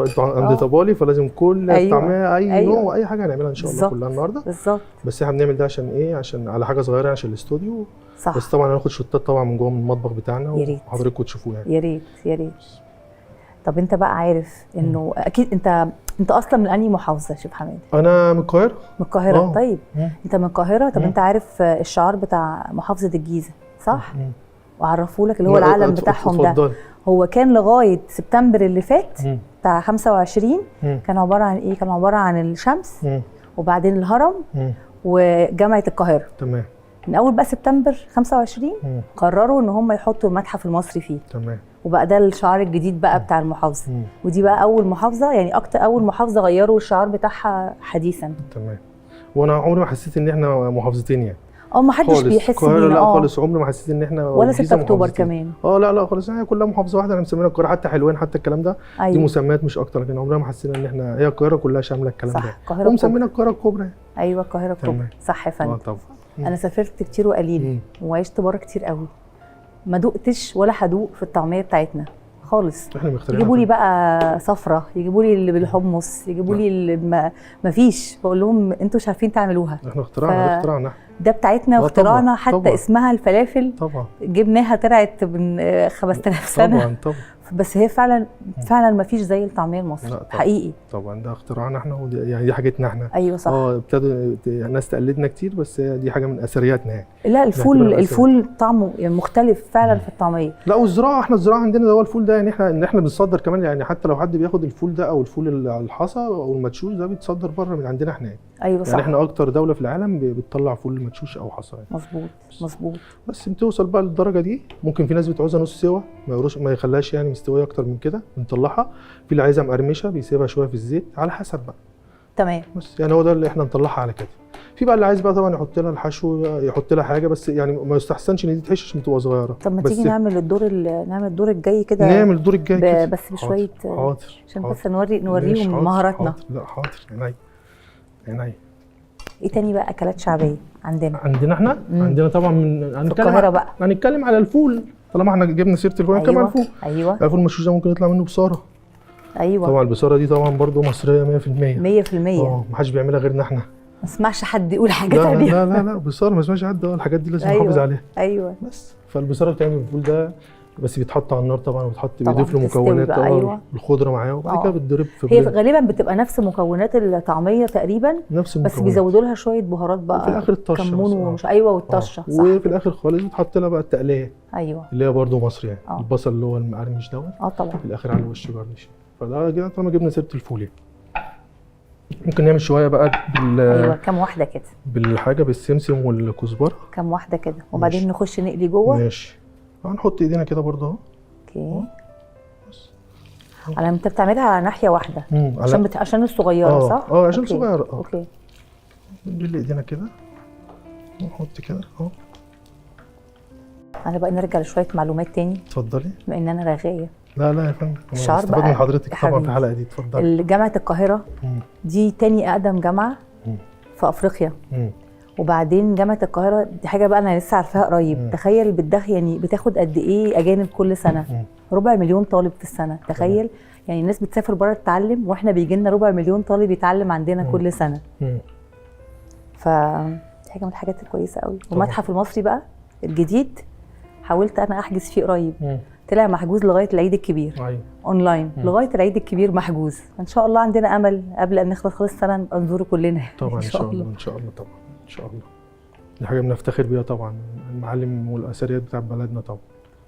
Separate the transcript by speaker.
Speaker 1: انتوا عند طبالي فلازم كل الطعميه اي نوع واي حاجه هنعملها ان شاء الله كلها النهارده
Speaker 2: بالظبط.
Speaker 1: بس احنا بنعمل ده عشان ايه؟ عشان على حاجه صغيره عشان الاستوديو
Speaker 2: صح.
Speaker 1: بس طبعا هناخد شوتات طبعا من جوه من المطبخ بتاعنا وحضراتكم تشوفوه يعني.
Speaker 2: يا ريت يا ريت. طب انت بقى عارف انه اكيد انت اصلا من انهي محافظه يا شيف حمادي؟
Speaker 1: انا من القاهره.
Speaker 2: من القاهره. طيب انت من القاهره. طب انت عارف الشعار بتاع محافظه الجيزه صح؟ وعرفوا لك اللي هو العلم بتاعهم ده هو كان لغايه سبتمبر اللي فات بتاع 25 كان عباره عن ايه؟ كان عباره عن الشمس وبعدين الهرم وجامعه القاهره.
Speaker 1: تمام.
Speaker 2: من اول بقى سبتمبر 25 قرروا ان هم يحطوا المتحف المصري فيه.
Speaker 1: تمام.
Speaker 2: وبقى ده الشعار الجديد بقى بتاع المحافظه. ودي بقى اول محافظه يعني اول محافظه غيروا الشعار بتاعها حديثا.
Speaker 1: تمام. وانا عمري ما حسيت ان احنا محافظتين يعني.
Speaker 2: ما حدش بيحس بينا.
Speaker 1: لا خالص عمري ما حسيت ان احنا
Speaker 2: ولا 6 اكتوبر كمان.
Speaker 1: لا خالص هي كلها محافظه واحده. انا مسمينها القاهره حتى حلوان حتى الكلام ده. أيوة. دي مسميات مش اكتر لكن عمرنا ما حسينا ان احنا هي القاهره كلها شامله الكلام ده. ومسمينها القاهره الكبرى.
Speaker 2: ايوه القاهره الكبرى. صح يا فندم.
Speaker 1: طبعا.
Speaker 2: انا سافرت كتير وقليل وعشت بره كتير قوي. ما دقتش ولا هدوق في الطعميه بتاعتنا خالص. يجيبوا لي بقى صفرة، يجيبوا لي اللي بالحمص، يجيبوا لي اللي ما فيش. بقول لهم انتوا مش عارفين تعملوها.
Speaker 1: احنا اخترعنا
Speaker 2: ده بتاعتنا واختراعنا. حتى
Speaker 1: طبعًا.
Speaker 2: اسمها الفلافل
Speaker 1: طبعا
Speaker 2: جبناها طلعت من 5000 سنه.
Speaker 1: طبعا
Speaker 2: بس هي فعلا ما فيش زي الطعميه المصري حقيقي.
Speaker 1: طبعا ده اختراعنا احنا يعني دي حاجتنا احنا.
Speaker 2: ايوه صح.
Speaker 1: ابتدوا الناس تقلدنا كتير بس دي حاجه من اثرياتنا يعني.
Speaker 2: لا الفول طعمه يعني مختلف فعلا في الطعميه.
Speaker 1: لا والزراعه احنا الزراعه عندنا ده هو الفول ده يعني احنا بنصدر كمان يعني حتى لو حد بياخد الفول ده او الفول الحصى او المدشوش ده بيتصدر بره من عندنا احنا يعني.
Speaker 2: ايوه صح.
Speaker 1: يعني احنا اكتر دوله في العالم بتطلع فول مدشوش او حصى يعني.
Speaker 2: مظبوط.
Speaker 1: بس بتوصل بقى للدرجه دي. ممكن في ناس بتعوزها نص سوا ما يخليهاش يعني مستويه اكتر من كده بنطلعها. في اللي عايزها مقرمشه بيسيبها شويه في الزيت على حسب بقى.
Speaker 2: تمام.
Speaker 1: بس يعني هو ده اللي احنا نطلعها على كده. في بقى اللي عايز بقى طبعا يحط لها الحشو يحط لها حاجه بس يعني ما يستحسنش ان دي تحش عشان تبقى صغيره.
Speaker 2: طب ما تيجي نعمل الدور الجاي كده.
Speaker 1: نعمل الدور الجاي كده
Speaker 2: بس بشويه.
Speaker 1: حاضر.
Speaker 2: عشان بس نوريهم مهاراتنا.
Speaker 1: لا حاضر عينيا.
Speaker 2: ايه تاني بقى اكلات شعبيه عندنا
Speaker 1: احنا عندنا طبعا
Speaker 2: في القاهره بقى.
Speaker 1: هنتكلم على الفول طالما احنا جبنا سيره الفول. هنتكلم على الفول.
Speaker 2: ايوه
Speaker 1: الفول المشوش ده ممكن يطلع منه بصاره.
Speaker 2: ايوه
Speaker 1: طبعا البصاره دي طبعا برضو مصريه 100%. ما حدش بيعملها غيرنا احنا.
Speaker 2: ما اسمعش حد يقول حاجه ثانيه.
Speaker 1: لا بصاره ما اسمعش حد. الحاجات دي لازم نحافظ عليها.
Speaker 2: ايوه
Speaker 1: بس فالبصاره بتعمل الفول ده بس بيتحط على النار طبعا بيضيف له مكونات الخضره معاه وبعد كده بتضرب في
Speaker 2: هي غالبا بتبقى نفس مكونات الطعميه تقريبا
Speaker 1: نفس المكونات
Speaker 2: بس بيزودوا لها شويه بهارات بقى
Speaker 1: وفي الاخر الطشه
Speaker 2: كمون ومش والطشه صح.
Speaker 1: وفي الاخر خالص بتحط لها بقى التقليه اللي هي برده مصري يعني البصل اللي هو المقرمش دوت
Speaker 2: طبعا
Speaker 1: في الاخر على وش جرنش. فده كده طالما جبنا سيره الفول يعني. ممكن نعمل شويه بقى
Speaker 2: كام واحده كده
Speaker 1: بالحاجه بالسمسم والكزبره
Speaker 2: كام واحده كده وبعدين نخش نقلي جوه.
Speaker 1: ماشي. هنحط ايدينا كده برده اهو.
Speaker 2: اوكي. على انت بتعملها على ناحيه واحده عشان الصغيره صح؟
Speaker 1: عشان الصغيره
Speaker 2: اوكي.
Speaker 1: نبل ايدينا كده ونحط كده اهو.
Speaker 2: انا بقى نرجع لشويه معلومات تاني.
Speaker 1: اتفضلي.
Speaker 2: بما ان انا رغايه.
Speaker 1: لا يا فندم.
Speaker 2: الشعار
Speaker 1: بقى من حضرتك طبعا في الحلقه دي. اتفضلي.
Speaker 2: جامعه القاهره دي تاني اقدم جامعه في افريقيا. وبعدين جامعه القاهره دي حاجه بقى انا لسه عارفاها قريب. تخيل يعني بتاخد قد ايه اجانب كل سنه؟ 250,000 طالب في السنه. تخيل يعني الناس بتسافر بره تتعلم واحنا بيجي لنا 250,000 طالب يتعلم عندنا كل سنه. دي حاجه من الحاجات الكويسه قوي. والمتحف المصري بقى الجديد حاولت انا احجز فيه قريب. طلع محجوز لغايه العيد الكبير.
Speaker 1: ايوه
Speaker 2: اونلاين لغايه العيد الكبير محجوز. ان شاء الله عندنا امل قبل ان نخلص السنه نبقى نزوره كلنا
Speaker 1: طبعا. ان شاء الله طبعا ان شاء الله. دي حاجه بنفتخر بيها طبعا المعالم والاثريات بتاعت بلدنا طبعا.